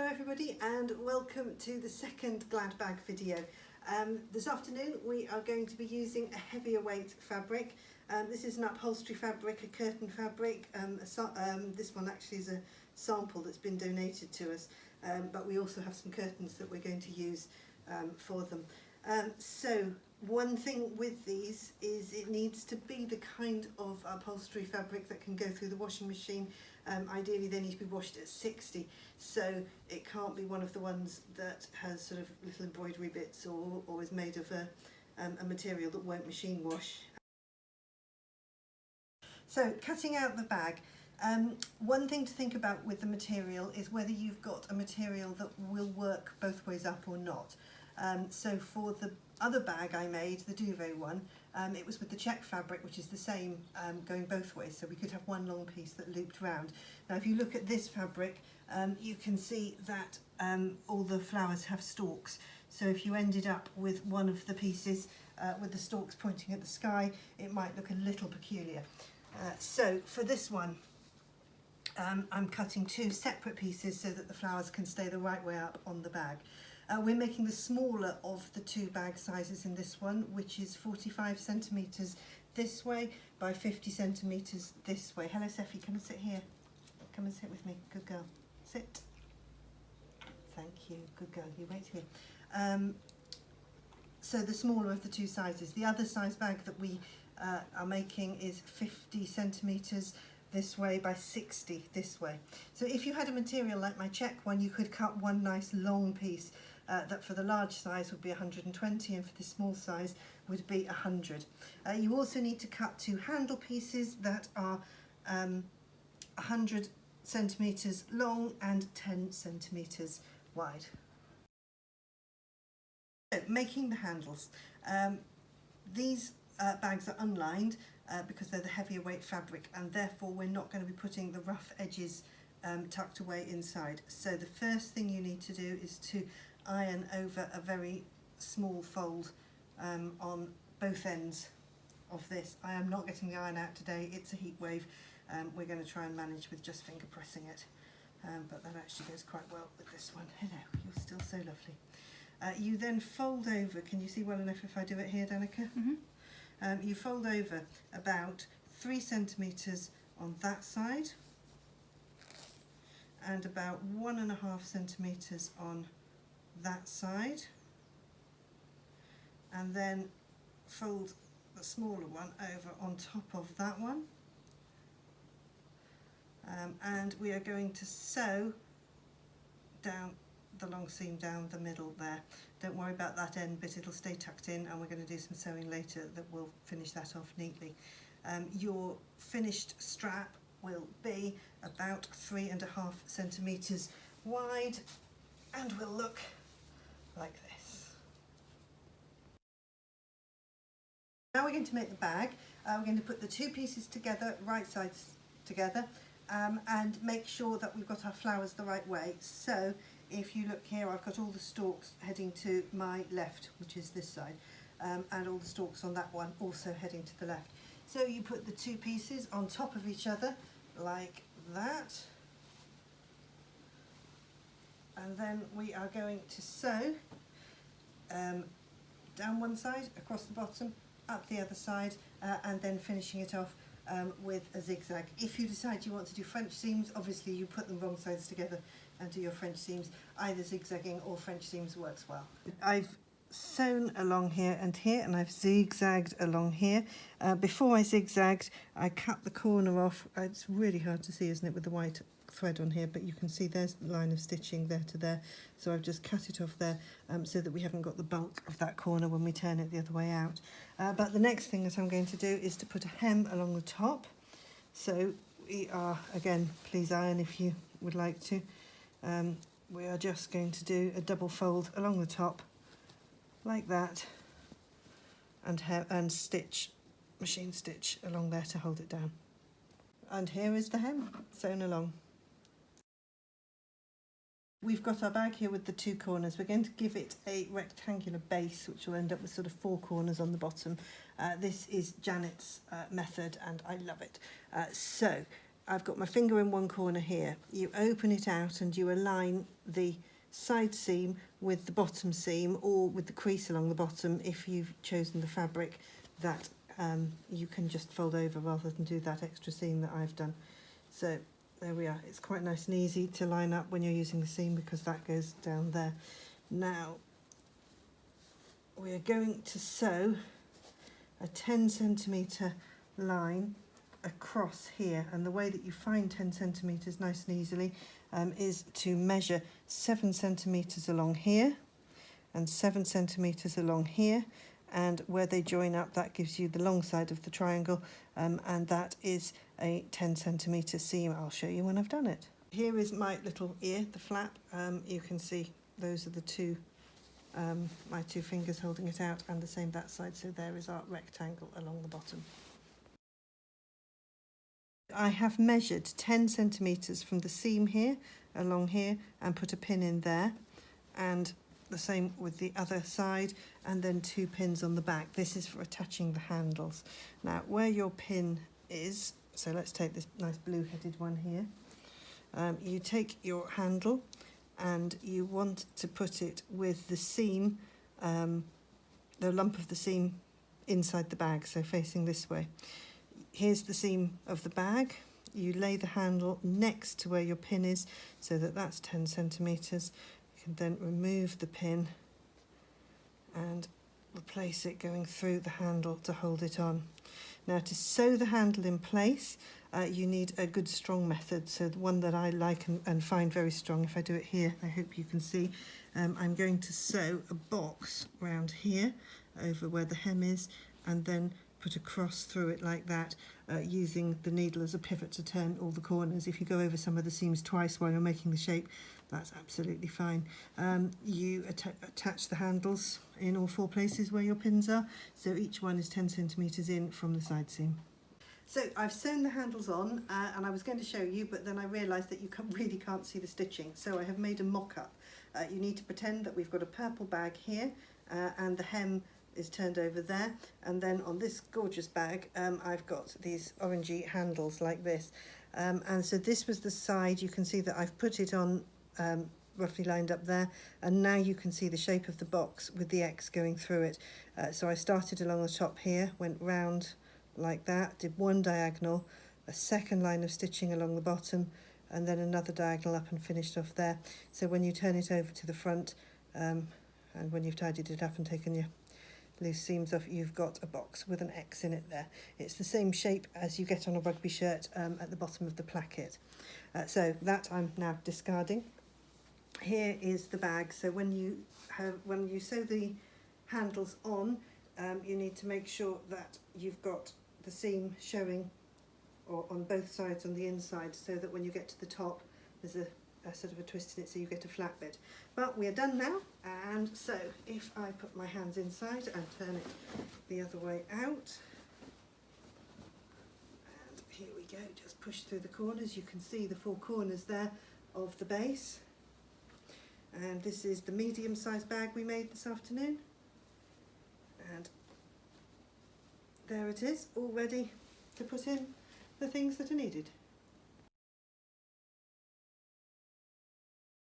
everybody and welcome to the second Glad Bag video. This afternoon we are going to be using a heavier weight fabric. This is an upholstery fabric, a curtain fabric. This one actually is a sample that's been donated to us, but we also have some curtains that we're going to use for them. So one thing with these is it needs to be the kind of upholstery fabric that can go through the washing machine. Ideally they need to be washed at 60, so it can't be one of the ones that has sort of little embroidery bits or is made of a material that won't machine wash. So cutting out the bag, one thing to think about with the material is whether you've got a material that will work both ways up or not. So for the other bag I made, the duvet one, it was with the check fabric, which is the same going both ways, so we could have one long piece that looped round. Now if you look at this fabric, you can see that all the flowers have stalks, so if you ended up with one of the pieces with the stalks pointing at the sky, it might look a little peculiar. So for this one, I'm cutting two separate pieces so that the flowers can stay the right way up on the bag. We're making the smaller of the two bag sizes in this one, which is 45 centimetres this way by 50 centimetres this way. Hello Seffi, come and sit here. Come and sit with me. Good girl. Sit. Thank you. Good girl. You wait here. So the smaller of the two sizes. The other size bag that we are making is 50 centimetres this way by 60 this way. So if you had a material like my check one, you could cut one nice long piece that for the large size would be 120 and for the small size would be 100. You also need to cut two handle pieces that are 100 centimetres long and 10 centimetres wide. So, making the handles. These bags are unlined because they're the heavier weight fabric, and therefore we're not going to be putting the rough edges tucked away inside. So the first thing you need to do is to iron over a very small fold on both ends of this. I am not getting the iron out today, it's a heat wave. We're going to try and manage with just finger pressing it, but that actually goes quite well with this one. Hello, you're still so lovely. You then fold over, can you see well enough if I do it here, Danica? Mm-hmm. You fold over about 3 centimetres on that side and about 1.5 centimetres on that side, and then fold the smaller one over on top of that one, and we are going to sew down the long seam down the middle there. Don't worry about that end bit, it'll stay tucked in, and we're going to do some sewing later that will finish that off neatly. Your finished strap will be about 3.5 centimetres wide and will look like this. Now we're going to make the bag. We're going to put the two pieces together, right sides together, and make sure that we've got our flowers the right way. So if you look here, I've got all the stalks heading to my left, which is this side, and all the stalks on that one also heading to the left. So you put the two pieces on top of each other like that, and then we are going to sew down one side, across the bottom, up the other side, and then finishing it off with a zigzag. If you decide you want to do French seams, obviously you put them wrong sides together and do your French seams. Either zigzagging or French seams works well. I've sewn along here and here, and I've zigzagged along here. Before I zigzagged, I cut the corner off. It's really hard to see, isn't it, with the white thread on here, but you can see there's the line of stitching there to there, so I've just cut it off there so that we haven't got the bulk of that corner when we turn it the other way out. But the next thing that I'm going to do is to put a hem along the top. So we are, again, please iron if you would like to, we are just going to do a double fold along the top like that, and stitch, machine stitch along there to hold it down. And here is the hem sewn along. We've got our bag here with the two corners. We're going to give it a rectangular base, which will end up with sort of 4 corners on the bottom. This is Janet's method and I love it. So I've got my finger in one corner here. You open it out and you align the side seam with the bottom seam, or with the crease along the bottom if you've chosen the fabric that you can just fold over rather than do that extra seam that I've done. So there we are. It's quite nice and easy to line up when you're using the seam because that goes down there. Now we're going to sew a 10 centimetre line across here, and the way that you find 10 centimetres nice and easily is to measure 7 centimetres along here and 7 centimetres along here, and where they join up that gives you the long side of the triangle, and that is a 10 centimetre seam. I'll show you when I've done it. Here is my little ear, the flap. You can see those are the two my two fingers holding it out, and the same that side, so there is our rectangle along the bottom. I have measured 10 centimetres from the seam here along here and put a pin in there, and the same with the other side, and then 2 pins on the back. This is for attaching the handles. Now where your pin is, so let's take this nice blue headed one here. You take your handle and you want to put it with the seam, the lump of the seam inside the bag, so facing this way. Here's the seam of the bag. You lay the handle next to where your pin is, so that that's 10 centimetres. You can then remove the pin and replace it going through the handle to hold it on. Now to sew the handle in place, you need a good strong method, so the one that I like and find very strong. If I do it here, I hope you can see, I'm going to sew a box round here over where the hem is, and then put a cross through it like that, using the needle as a pivot to turn all the corners. If you go over some of the seams twice while you're making the shape, that's absolutely fine. You attach the handles in all 4 places where your pins are, so each one is 10 centimetres in from the side seam. So I've sewn the handles on, and I was going to show you, but then I realised that you really can't see the stitching, so I have made a mock-up. You need to pretend that we've got a purple bag here, and the hem is turned over there, and then on this gorgeous bag I've got these orangey handles like this, and so this was the side. You can see that I've put it on roughly lined up there, and now you can see the shape of the box with the X going through it. So I started along the top here, went round like that, did 1 diagonal, a second line of stitching along the bottom, and then another diagonal up, and finished off there. So when you turn it over to the front, and when you've tidied it up and taken your loose seams off, you've got a box with an X in it there. It's the same shape as you get on a rugby shirt at the bottom of the placket. So that I'm now discarding. Here is the bag. So when you sew the handles on, you need to make sure that you've got the seam showing, or on both sides on the inside, so that when you get to the top there's a sort of a twist in it, so you get a flat bit. But we are done now, and so if I put my hands inside and turn it the other way out, and here we go, just push through the corners. You can see the 4 corners there of the base, and this is the medium-sized bag we made this afternoon, and there it is, all ready to put in the things that are needed.